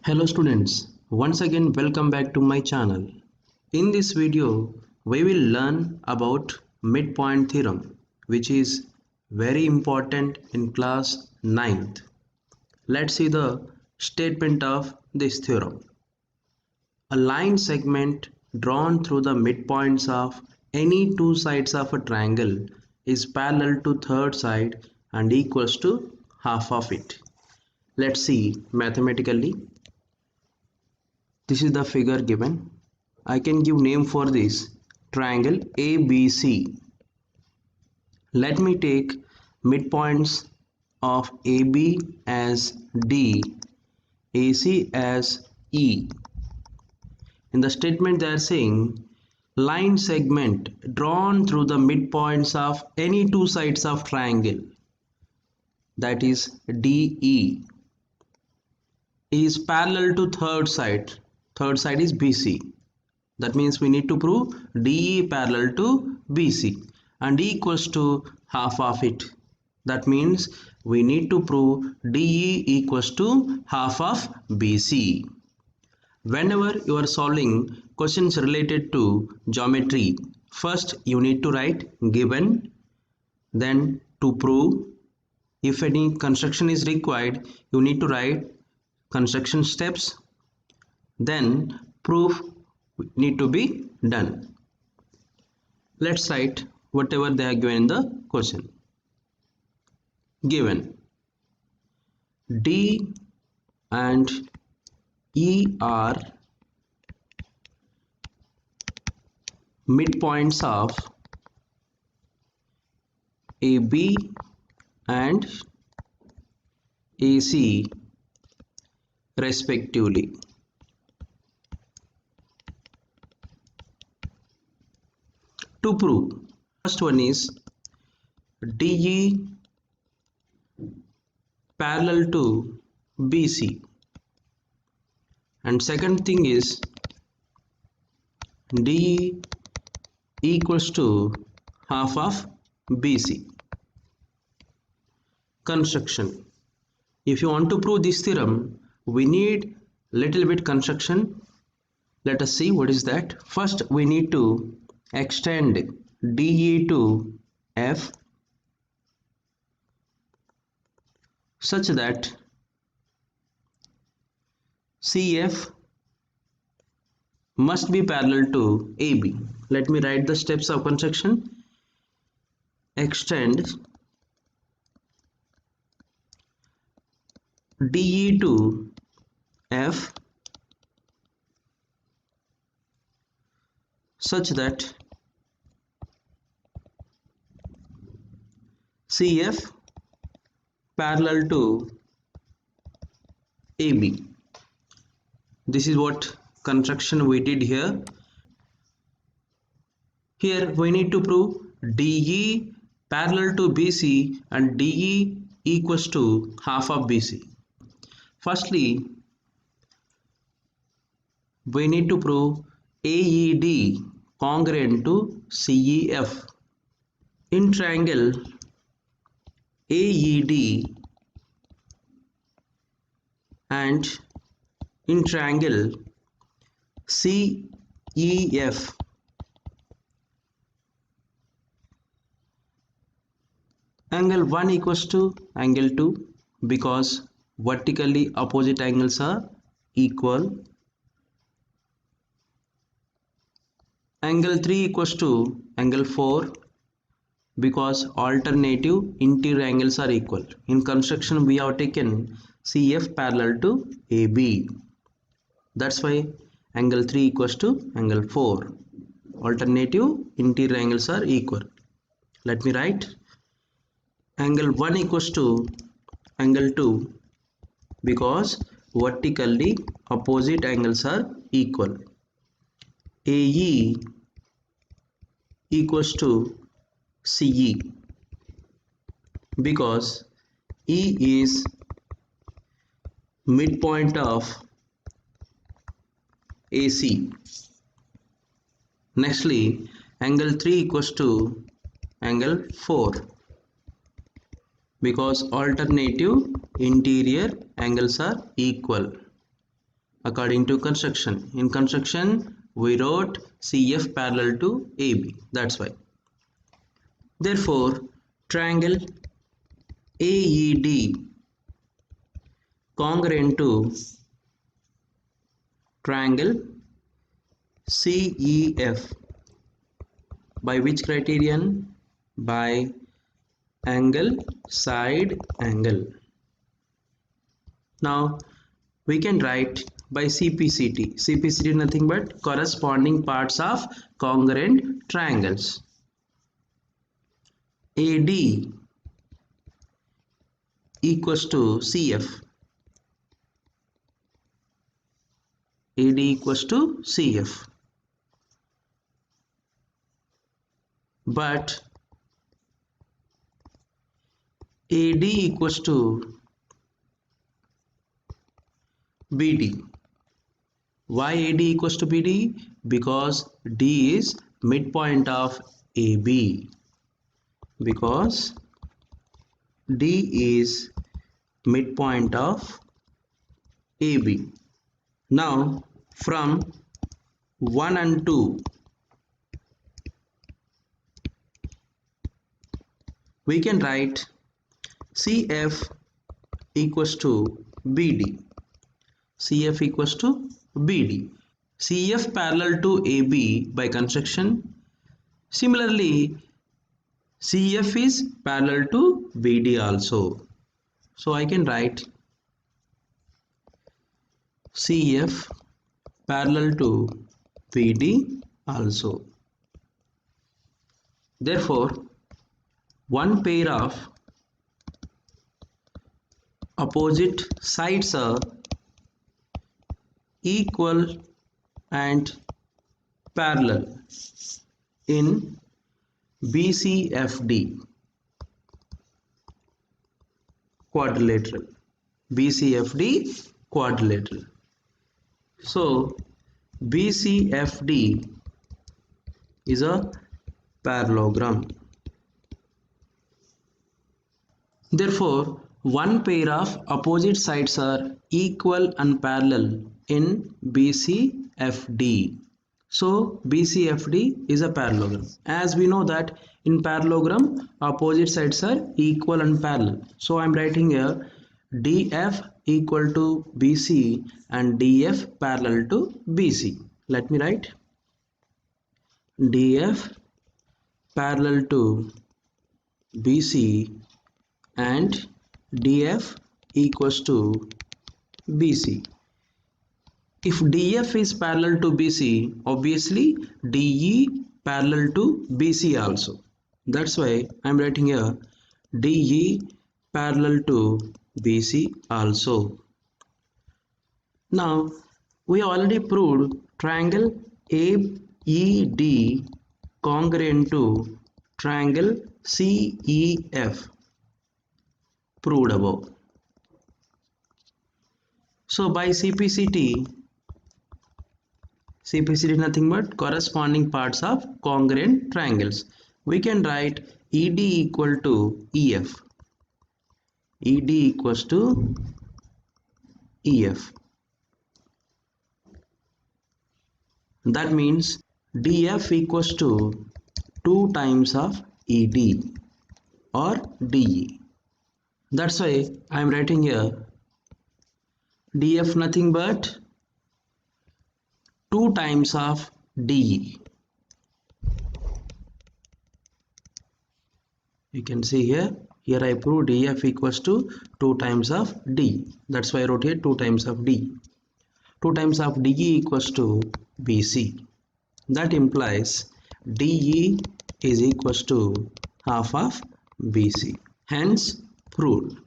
Hello students, once again welcome back to my channel. In this video, we will learn about midpoint theorem, which is very important in class 9th. Let's see the statement of this theorem. A line segment drawn through the midpoints of any two sides of a triangle is parallel to third side and equals to half of it. Let's see mathematically. This is the figure given. I can give name for this triangle ABC. Let me take midpoints of AB as D, AC as E. In the statement they are saying line segment drawn through the midpoints of any two sides of triangle, that is DE, is parallel to third side. Third side is BC. That means we need to prove DE parallel to BC and equals to half of it. That means we need to prove DE equals to half of BC. Whenever you are solving questions related to geometry, first you need to write given, then to prove. If any construction is required, you need to write construction steps, then proof need to be done. Let's write whatever they are given in the question. Given D and E are midpoints of AB and AC respectively. To prove, first one is DE parallel to BC, and second thing is DE equals to half of BC. Construction. If you want to prove this theorem, we need little bit construction. Let us see what is that. First we need to extend DE to F such that CF must be parallel to AB. Let me write the steps of construction. Extend DE to F such that CF parallel to AB. This is what construction we did here. Here we need to prove DE parallel to BC and DE equals to half of BC. Firstly, we need to prove AED congruent to CEF. In triangle AED and in triangle CEF, angle 1 equals to angle 2 because vertically opposite angles are equal. Angle 3 equals to angle 4 because alternative interior angles are equal. In construction we have taken CF parallel to AB. That's why angle 3 equals to angle 4. Alternative interior angles are equal. Let me write angle 1 equals to angle 2 because vertically opposite angles are equal. AE equals to CE because E is midpoint of AC. Nextly, angle 3 equals to angle 4 because alternative interior angles are equal. according to construction. In construction, we wrote CF parallel to AB. That's why. Therefore, triangle AED congruent to triangle CEF. By which criterion? By angle, side angle. Now we can write by CPCT. CPCT is nothing but corresponding parts of congruent triangles. AD equals to CF. AD equals to CF. But AD equals to BD. Why AD equals to BD? Because D is midpoint of AB. Because D is midpoint of AB. Now from 1 and 2 we can write CF equals to BD. CF equals to BD. CF parallel to AB by construction. Similarly, CF is parallel to BD also. So I can write CF parallel to BD also. Therefore, one pair of opposite sides are equal and parallel in BCFD quadrilateral. BCFD quadrilateral. So BCFD is a parallelogram. Therefore, one pair of opposite sides are equal and parallel in BCFD. So BCFD is a parallelogram. As we know that in parallelogram, opposite sides are equal and parallel. So I am writing here DF equal to BC and DF parallel to BC. Let me write DF parallel to BC and DF equals to BC. If DF is parallel to BC, obviously DE parallel to BC also. That's why I am writing here DE parallel to BC also. Now we already proved triangle AED congruent to triangle CEF. Proved above. So by CPCT is nothing but corresponding parts of congruent triangles. We can write ED equal to EF. ED equals to EF. That means DF equals to 2 times of ED or DE. That's why I am writing here DF nothing but 2 times of DE. You can see here I proved DF equals to 2 times of D. That's why I wrote here 2 times of D. 2 times of DE equals to BC. That implies DE is equals to half of BC. Hence proved.